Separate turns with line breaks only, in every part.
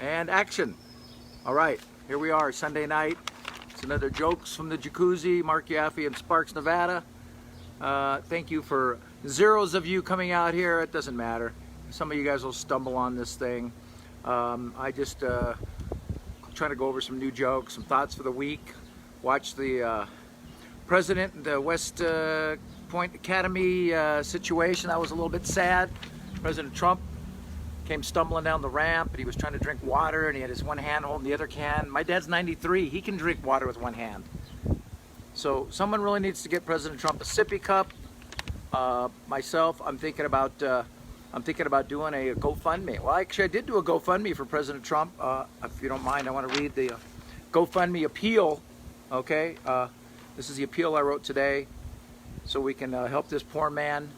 and action. All right, here we are, Sunday night. It's another Jokes from the Jacuzzi, Mark Yaffe in Sparks, Nevada. Thank you for zeros of you coming out here. It doesn't matter. Some of you guys will stumble on this thing. I just trying to go over some new jokes, some thoughts for the week. Watch the president, the West Point Academy situation. That was a little bit sad. President Trump came stumbling down the ramp and he was trying to drink water and he had his one hand holding the other can. My dad's 93. He can drink water with one hand. So someone really needs to get President Trump a sippy cup. Myself, I'm thinking about doing a GoFundMe. Well, actually, I did do a GoFundMe for President Trump. If you don't mind, I want to read the GoFundMe appeal. Okay, this is the appeal I wrote today, so we can help this poor man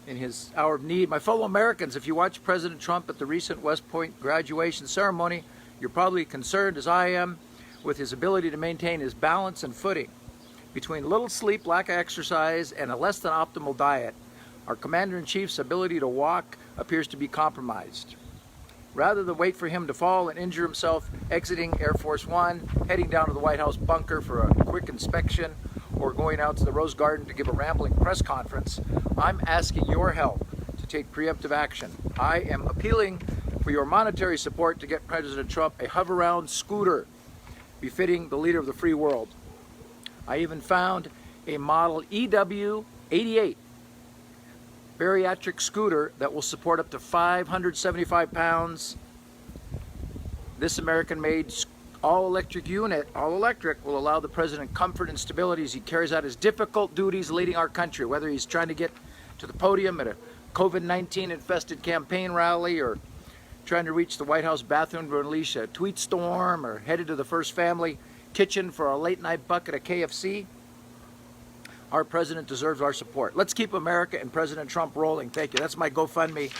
in his hour of need. My fellow Americans, if you watch President Trump at the recent West Point graduation ceremony, you're probably concerned, as I am, with his ability to maintain his balance and footing. Between little sleep, lack of exercise, and a less than optimal diet, our Commander-in-Chief's ability to walk appears to be compromised. Rather than wait for him to fall and injure himself exiting Air Force One, heading down to the White House bunker for a quick inspection, or going out to the Rose Garden to give a rambling press conference, I'm asking your help to take preemptive action. I am appealing for your monetary support to get President Trump a hover-round scooter befitting the leader of the free world. I even found a model EW88 bariatric scooter that will support up to 575 pounds. This American-made all-electric unit, all-electric, will allow the president comfort and stability as he carries out his difficult duties leading our country, whether he's trying to get to the podium at a COVID-19 infested campaign rally, or trying to reach the White House bathroom to unleash a tweet storm, or headed to the First Family kitchen for a late-night bucket of KFC. Our president deserves our support. Let's keep America and President Trump rolling. Thank you. That's my GoFundMe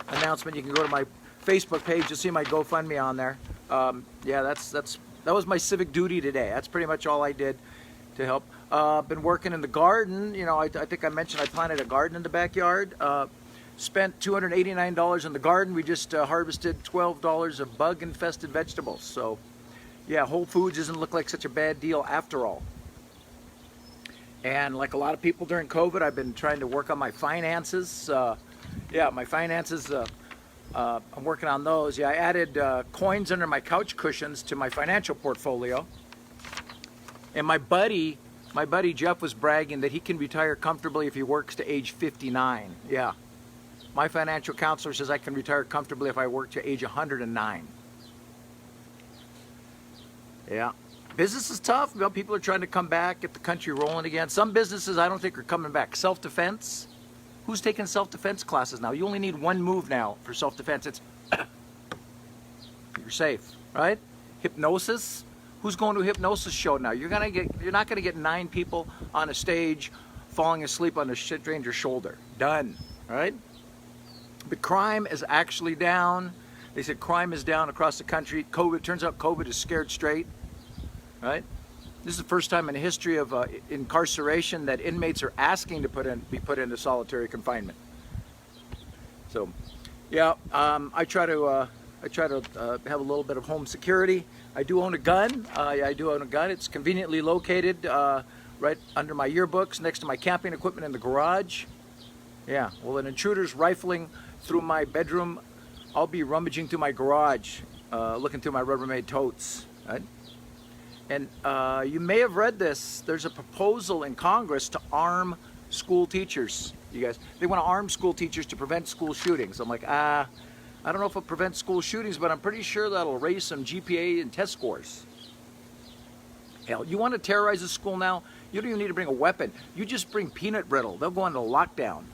announcement. You can go to my Facebook page. You'll see my GoFundMe on there. Yeah, that was my civic duty today. That's pretty much all I did to help. Been working in the garden. You know, I think I mentioned I planted a garden in the backyard. Spent $289 in the garden. We just harvested $12 of bug-infested vegetables. So, yeah, Whole Foods doesn't look like such a bad deal after all. And like a lot of people during COVID, I've been trying to work on my finances. Yeah, my finances, I'm working on those. Yeah, I added coins under my couch cushions to my financial portfolio. And my buddy Jeff was bragging that he can retire comfortably if he works to age 59. Yeah, my financial counselor says I can retire comfortably if I work to age 109. Yeah. Business is tough. You know, people are trying to come back, get the country rolling again. Some businesses I don't think are coming back. Self-defense. Who's taking self-defense classes now? You only need one move now for self-defense. It's you're safe, right? Hypnosis. Who's going to a hypnosis show now? You're not gonna get 9 people on a stage falling asleep on a stranger's shoulder. Done. Right? But crime is actually down. They said crime is down across the country. COVID, turns out COVID is scared straight. Right? This is the first time in the history of incarceration that inmates are asking to be put into solitary confinement. So, yeah, I try to have a little bit of home security. I do own a gun. I do own a gun. It's conveniently located right under my yearbooks, next to my camping equipment in the garage. Yeah. Well, an intruder's rifling through my bedroom. I'll be rummaging through my garage, looking through my Rubbermaid totes. Right? And you may have read this. There's a proposal in Congress to arm school teachers. You guys, they want to arm school teachers to prevent school shootings. I'm like, I don't know if it'll prevent school shootings, but I'm pretty sure that'll raise some GPA and test scores. Hell, you want to terrorize a school now? You don't even need to bring a weapon. You just bring peanut brittle. They'll go into lockdown.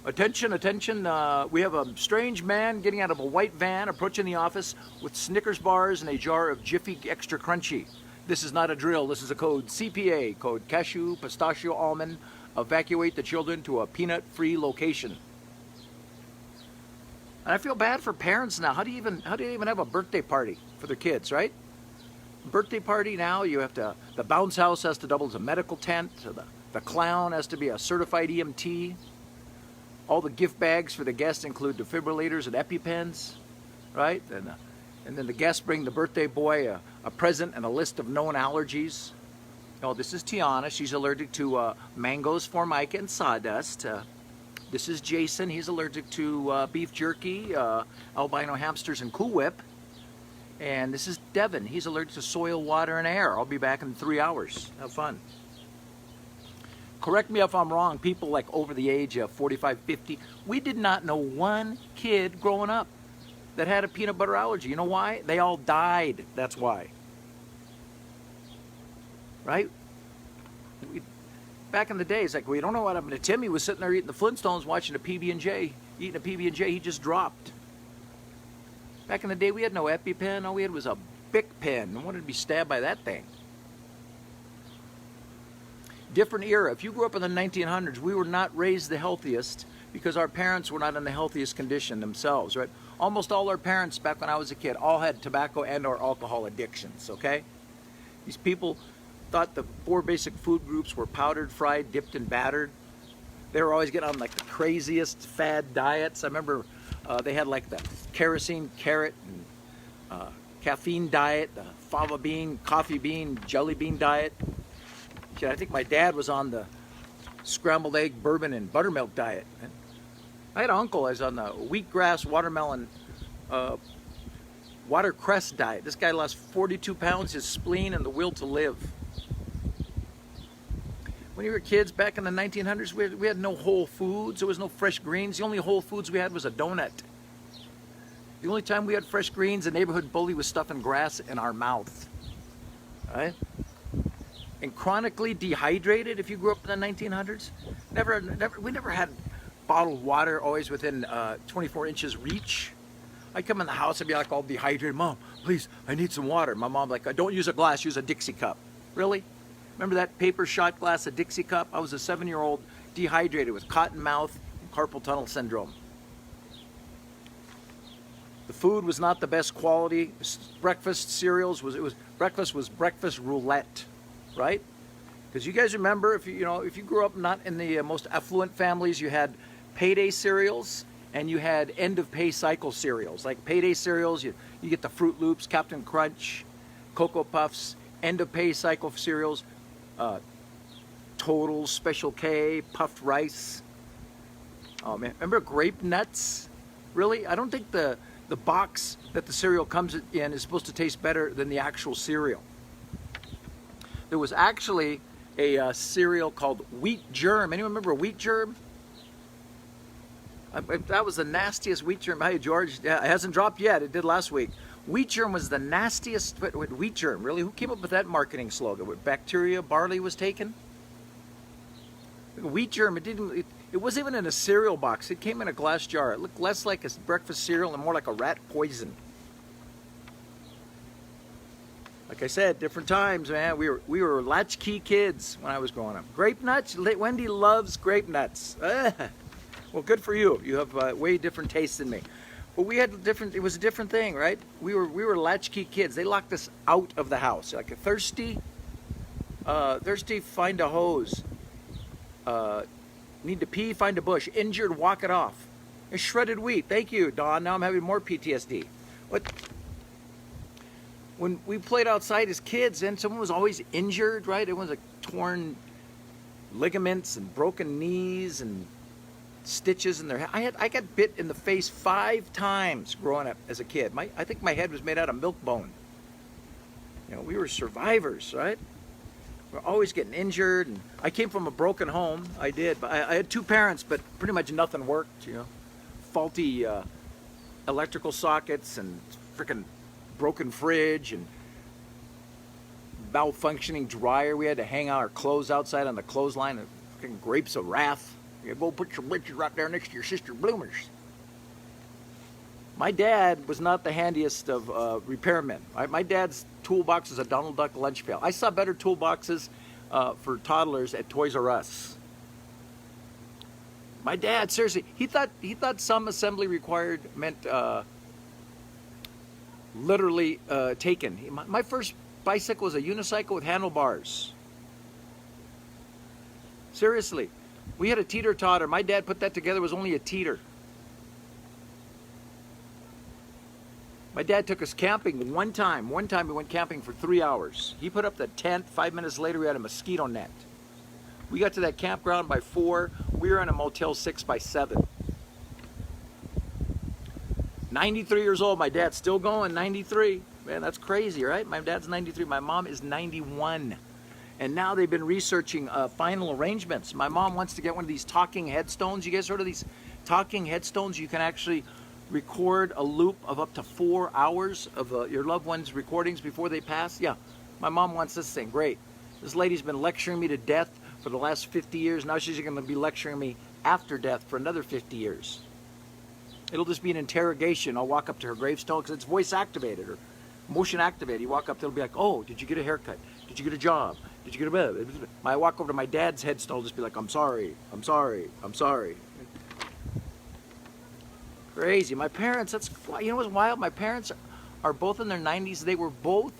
Attention, attention, we have a strange man getting out of a white van approaching the office with Snickers bars and a jar of Jiffy Extra Crunchy. This is not a drill, this is a code CPA, code cashew, pistachio, almond. Evacuate the children to a peanut-free location. And I feel bad for parents now. How do you even have a birthday party for their kids, right? Birthday party now, you have to, the bounce house has to double as a medical tent, the clown has to be a certified EMT. All the gift bags for the guests include defibrillators and EpiPens. right? And then the guests bring the birthday boy a present and a list of known allergies. Oh, this is Tiana. She's allergic to mangoes, formica, and sawdust. This is Jason. He's allergic to beef jerky, albino hamsters, and Cool Whip. And this is Devin. He's allergic to soil, water, and air. I'll be back in 3 hours. Have fun. Correct me if I'm wrong. People like over the age of 45, 50, we did not know one kid growing up that had a peanut butter allergy. You know why? They all died. That's why. Right? Back in the days, like, we don't know what happened to Timmy. Was sitting there eating the Flintstones, watching a PB&J, eating a PB&J. He just dropped. Back in the day, we had no EpiPen. All we had was a Bic pen. I wanted to be stabbed by that thing. Different era. If you grew up in the 1900s, we were not raised the healthiest because our parents were not in the healthiest condition themselves, right? Almost all our parents back when I was a kid all had tobacco and or alcohol addictions, okay? These people thought the 4 basic food groups were powdered, fried, dipped, and battered. They were always getting on like the craziest fad diets. I remember they had like the kerosene carrot and caffeine diet, the fava bean, coffee bean, jelly bean diet. Shit, I think my dad was on the scrambled egg, bourbon, and buttermilk diet. I had an uncle who was on the wheatgrass, watermelon, watercress diet. This guy lost 42 pounds, his spleen, and the will to live. When we were kids back in the 1900s, we had no Whole Foods. There was no fresh greens. The only Whole Foods we had was a donut. The only time we had fresh greens, a neighborhood bully was stuffing grass in our mouth. Right? And chronically dehydrated, if you grew up in the 1900s, we never had bottled water always within 24 inches reach. I'd come in the house and be like all dehydrated. Mom, please, I need some water. My mom like, don't use a glass, use a Dixie cup. Really? Remember that paper shot glass, a Dixie cup? I was a 7-year-old dehydrated with cotton mouth and carpal tunnel syndrome. The food was not the best quality. Breakfast cereals breakfast was breakfast roulette, right? Because you guys remember, if you grew up not in the most affluent families, you had payday cereals and you had end of pay cycle cereals. Like payday cereals, you get the Fruit Loops, Captain Crunch, Cocoa Puffs. End of pay cycle cereals, Total, Special K, puffed rice. Oh man, remember grape nuts? Really? I don't think the box that the cereal comes in is supposed to taste better than the actual cereal. There was actually a cereal called Wheat Germ. Anyone remember Wheat Germ? That was the nastiest Wheat Germ. Hey George, yeah, it hasn't dropped yet. It did last week. Wheat germ was the nastiest. Wheat germ, really? Who came up with that marketing slogan? What bacteria barley was taken? Wheat germ, it wasn't even in a cereal box. It came in a glass jar. It looked less like a breakfast cereal and more like a rat poison. Like I said, different times, man. We were latchkey kids when I was growing up. Grape nuts? Wendy loves grape nuts. Well, good for you. You have way different tastes than me. But we had it was a different thing, right? We were latchkey kids. They locked us out of the house. Like a thirsty, find a hose. Need to pee, find a bush. Injured, walk it off. And shredded wheat. Thank you, Don. Now I'm having more PTSD. When we played outside as kids, and someone was always injured, right? It was like torn ligaments and broken knees and stitches in their head. I got bit in the face 5 times growing up as a kid. I think my head was made out of milk bone. We were survivors, right? We're always getting injured, and I came from a broken home. I did, but I had 2 parents, but pretty much nothing worked. Faulty electrical sockets and freaking broken fridge and malfunctioning dryer. We had to hang our clothes outside on the clothesline and freaking grapes of wrath. You go put your britches right there next to your sister Bloomers. My dad was not the handiest of repairmen. My dad's toolbox is a Donald Duck lunch pail. I saw better toolboxes for toddlers at Toys R Us. My dad, seriously, he thought some assembly required meant literally taken. My first bicycle was a unicycle with handlebars. Seriously. We had a teeter-totter. My dad put that together. It was only a teeter. My dad took us camping one time. One time we went camping for 3 hours. He put up the tent. 5 minutes later, we had a mosquito net. We got to that campground by 4. We were in a Motel 6 by 7. 93 years old. My dad's still going, 93. Man, that's crazy, right? My dad's 93. My mom is 91. And now they've been researching final arrangements. My mom wants to get one of these talking headstones. You guys heard of these talking headstones? You can actually record a loop of up to 4 hours of your loved one's recordings before they pass. Yeah, my mom wants this thing. Great. This lady's been lecturing me to death for the last 50 years. Now she's going to be lecturing me after death for another 50 years. It'll just be an interrogation. I'll walk up to her gravestone because it's voice activated or motion activated. You walk up, it'll be like, oh, did you get a haircut? Did you get a job? Did you get a bed? I walk over to my dad's headstone, just be like, I'm sorry, I'm sorry, I'm sorry. Crazy. My parents, that's, you know what's wild? My parents are both in their 90s. They were both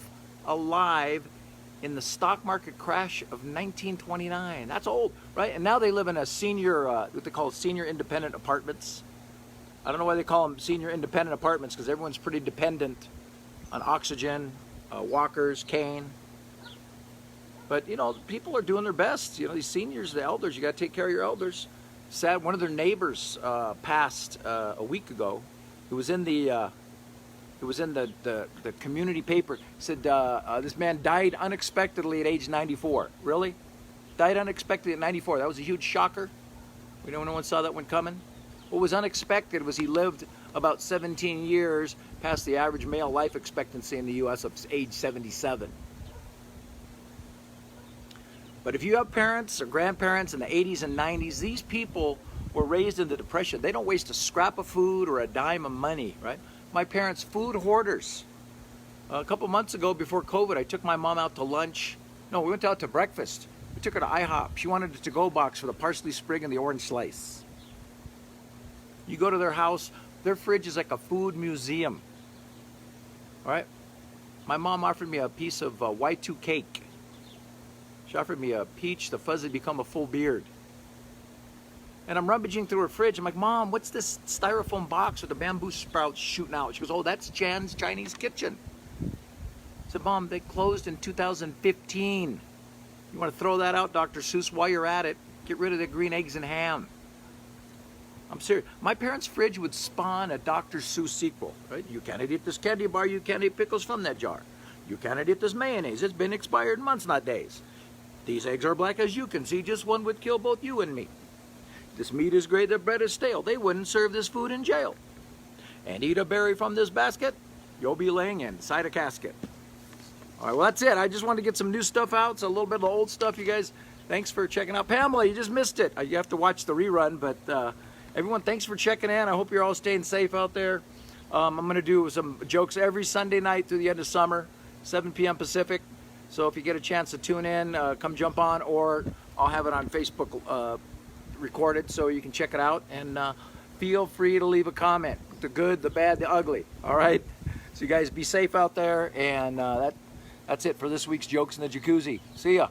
alive in the stock market crash of 1929. That's old, right? And now they live in a senior, what they call senior independent apartments. I don't know why they call them senior independent apartments, because everyone's pretty dependent on oxygen, walkers, cane. But, you know, people are doing their best. You know, these seniors, the elders, you got to take care of your elders. Sad, one of their neighbors passed a week ago. It was in the community paper. It said this man died unexpectedly at age 94. Really? Died unexpectedly at 94. That was a huge shocker. We know no one saw that one coming. What was unexpected was he lived about 17 years past the average male life expectancy in the U.S. of age 77. But if you have parents or grandparents in the 80s and 90s, these people were raised in the Depression. They don't waste a scrap of food or a dime of money, right? My parents, food hoarders. A couple months ago, before COVID, I took my mom out to lunch. No, we went out to breakfast. We took her to IHOP. She wanted a to-go box for the parsley sprig and the orange slice. You go to their house, their fridge is like a food museum. All right? My mom offered me a piece of Y2 cake. She offered me a peach, the fuzz had become a full beard. And I'm rummaging through her fridge. I'm like, Mom, what's this styrofoam box with the bamboo sprouts shooting out? She goes, oh, that's Jan's Chinese kitchen. I said, Mom, they closed in 2015. You want to throw that out, Dr. Seuss, while you're at it? Get rid of the green eggs and ham. I'm serious. My parents' fridge would spawn a Dr. Seuss sequel, right? You can't eat this candy bar. You can't eat pickles from that jar. You can't eat this mayonnaise. It's been expired months, not days. These eggs are black as you can see. Just one would kill both you and me. This meat is gray, the bread is stale. They wouldn't serve this food in jail. And eat a berry from this basket, you'll be laying inside a casket. All right, well, that's it. I just wanted to get some new stuff out. It's a little bit of the old stuff, you guys. Thanks for checking out. Pamela, you just missed it. You have to watch the rerun, but everyone, thanks for checking in. I hope you're all staying safe out there. I'm going to do some jokes every Sunday night through the end of summer, 7 p.m. Pacific. So if you get a chance to tune in, come jump on, or I'll have it on Facebook recorded so you can check it out. And feel free to leave a comment, the good, the bad, the ugly. All right? So you guys be safe out there. And that's it for this week's Jokes in the Jacuzzi. See ya.